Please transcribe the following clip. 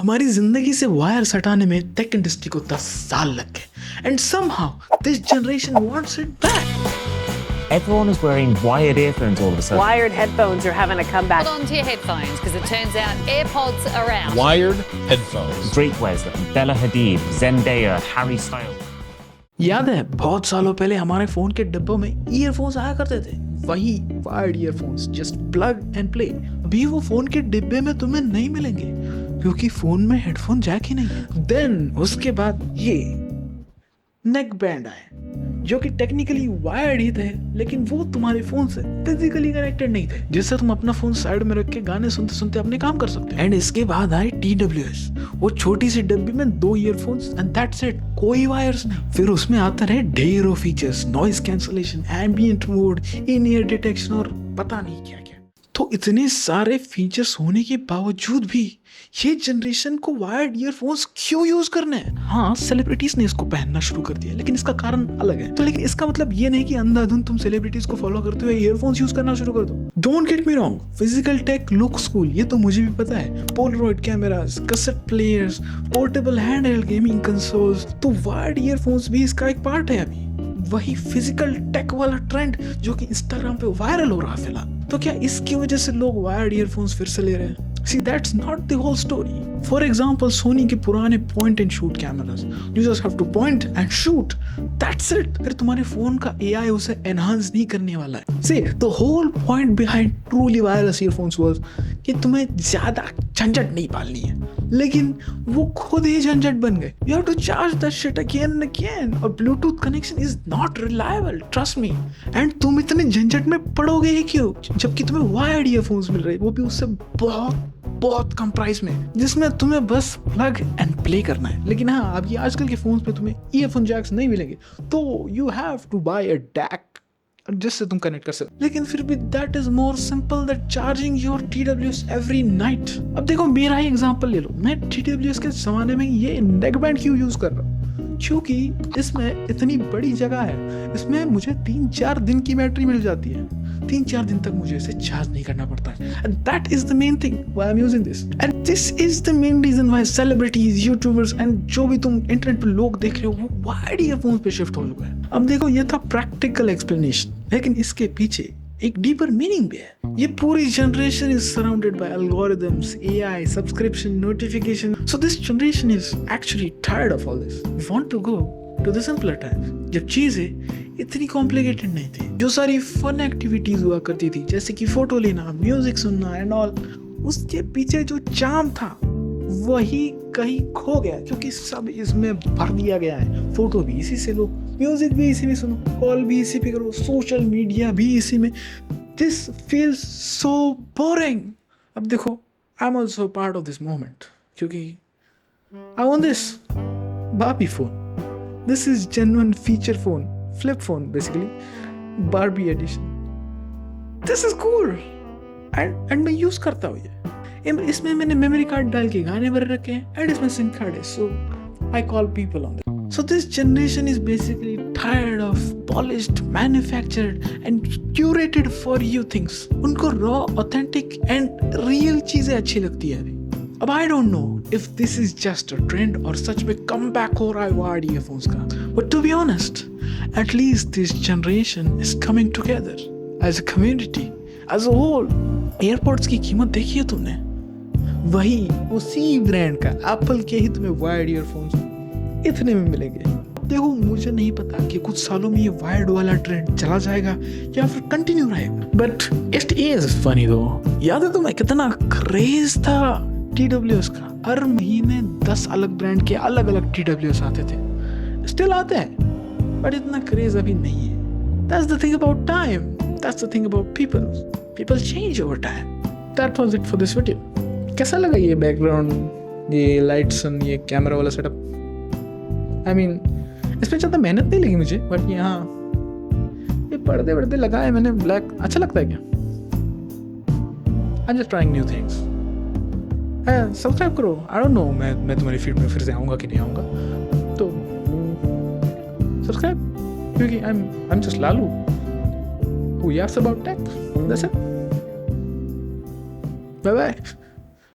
हमारी जिंदगी से वायर्स हटाने में टेक इंडस्ट्री को 10 साल लग गए and somehow this generation wants it back. Everyone is wearing wired earphones all of a sudden. Wired headphones are having a comeback. Hold on to your headphones because it turns out AirPods are out. Wired headphones. Drake wears them. Bella Hadid, Zendaya, Harry Styles. याद है बहुत सालों पहले हमारे phone के डिब्बों में earphones आया करते थे, वही wired earphones, just plug and play. अभी वो फोन के डिब्बे में तुम्हें नहीं मिलेंगे क्योंकि फोन में हेडफोन जैक ही नहीं है. देन उसके बाद ये नेक बैंड आए जो कि टेक्निकली वायर्ड ही थे, लेकिन वो तुम्हारे फोन से फिजिकली कनेक्टेड नहीं थे, जिससे तुम अपना फोन साइड में रख के गाने सुनते सुनते अपने काम कर सकते हो. एंड इसके बाद आए TWS, वो छोटी सी डब्बी में 2 ईयरफोन्स एंड दैट्स इट, कोई वायर्स नहीं. फिर उसमें आता रहे ढेरों features, noise cancellation, ambient mode, in ear detection और पता नहीं क्या क्या. तो इतने सारे फीचर्स होने के बावजूद भी ये जनरेशन को वायर्ड ईयरफोन्स क्यों यूज करने हैं? हाँ, सेलिब्रिटीज ने इसको पहनना शुरू कर दिया, लेकिन इसका कारण अलग है. तो लेकिन इसका मतलब ये नहीं कि अंधाधुंध तुम सेलिब्रिटीज को फॉलो करते हुए ईयरफोन्स यूज करना शुरू कर दो. Don't get me wrong, physical tech looks cool, ये तो मुझे भी पता है. Polaroid cameras, cassette players, portable handheld gaming consoles, तो वायर्ड ईयरफोन्स भी इसका एक पार्ट है. अभी वही फिजिकल टेक वाला ट्रेंड जो कि इंस्टाग्राम पे वायरल हो रहा है फिलहाल, तो क्या इसकी वजह से लोग वायर्ड ईयरफोन्स फिर से ले रहे हैं? See, that's not the whole story. For example, Sony के पुराने point and shoot cameras. You just have to point and shoot. That's it. फिर तुम्हारे फोन का AI उसे enhance नहीं करने वाला है. See, the whole point behind truly wireless earphones was कि तुम्हें ज्यादा झंझट नहीं पालनी है, लेकिन वो खुद ही झंझट बन गए. You have to charge that shit again and again. और Bluetooth connection is not reliable. Trust me. And तुम इतने झंझट में पड़ोगे ही क्यों? जबकि तुम्हें wired earphones मिल रहे, वो भी उससे बहुत कम प्राइस में, जिसमें तुम्हें बस प्लग एंड प्ले करना है. लेकिन हाँ, अभी आजकल के फोन्स पे तुम्हें ईयरफोन जैक्स नहीं मिलेंगे, तो you have to buy a DAC जिससे तुम कनेक्ट कर सकते. लेकिन फिर भी that is more simple that charging your TWS every night. अब देखो मेरा ही एग्जांपल ले लो, मैं TWS के जमाने में ये नेक बैंड क्यों यूज कर रहा हूँ? क्योंकि इसमें इतनी बड़ी जगह है, इसमें मुझे 3-4 दिन की बैटरी मिल जाती है. 3-4 दिन तक मुझे इसे चार्ज नहीं करना पड़ता है. And that is the main thing why I'm using this. And this is the main reason why celebrities, YouTubers and जो भी तुम इंटरनेट पे लोग देख रहे हो वो वायर्ड ईयरफोन्स पे शिफ्ट हो चुका है. अब देखो ये था प्रैक्टिकल एक्सप्लेनेशन, लेकिन इसके पीछे एक डीपर मीनिंग भी है. ये पूरी generation is surrounded by algorithms, AI, subscription, notification. So this generation is actually tired of all this. We want to go to the simpler times जब चीजें इतनी कॉम्प्लिकेटेड नहीं थी. जो सारी फन एक्टिविटीज हुआ करती थी, जैसे कि फोटो लेना, म्यूजिक सुनना एंड ऑल, उसके पीछे जो चार्म था वही कहीं खो गया, क्योंकि सब इसमें भर दिया गया है. फोटो भी इसी से लो, म्यूजिक भी इसी में सुनो, कॉल भी इसी पे करो, सोशल मीडिया भी इसी में. This feels so boring. अब देखो, I am also part of this moment, क्योंकि I want this Barbie phone. This is genuine feature phone, flip phone basically, Barbie edition. This is cool and मैं use करता हूँ ये. इसमें मैंने memory card डाल के गाने भर रखे हैं एंड इसमें सिम कार्ड है, so I call people on this. So this generation is basically tired of polished, manufactured and curated for you things. उनको raw, authentic and real चीजें अच्छी लगती है अभी. अब I don't know if this is just a trend और सच में comeback हो रहा है वायर्ड ईयरफोन्स का. But to be honest, at least this generation is coming together as a community, as a whole. Airports की कीमत देखी है तुमने? वही उसी ब्रांड का एप्पल के ही तुम्हें वायर्ड ईयरफोन्स इतने में मिलेंगे. देखो मुझे नहीं पता कि कुछ सालों में ये वायर्ड वाला ट्रेंड चला जाएगा या फिर कंटिन्यू रहेगा, बट इट इज फनी दो. याद है तुम्हें कितना क्रेज था TWS का? हर महीने 10 अलग ब्रांड के अलग अलग TWS आते थे. स्टिल आते हैं, बट इतना क्रेज अभी नहीं है. That's the thing about time. That's the thing about people. People change over time. That was it for this video. कैसा लगा ये बैकग्राउंड, ये लाइट्स, ये कैमरा वाला सेटअप? I mean, इसमें ज़्यादा मेहनत नहीं लगी मुझे, बट यहाँ ये पर्दे वर्दे लगाए मैंने ब्लैक. अच्छा लगता है क्या? I'm just trying new things. Subscribe करो. आई डोंट नो मैं तुम्हारी फीड में फिर से आऊँगा कि नहीं आऊँगा, तो सब्सक्राइब, क्योंकि I am just Lalu who yaps about tech. That's it. Bye bye.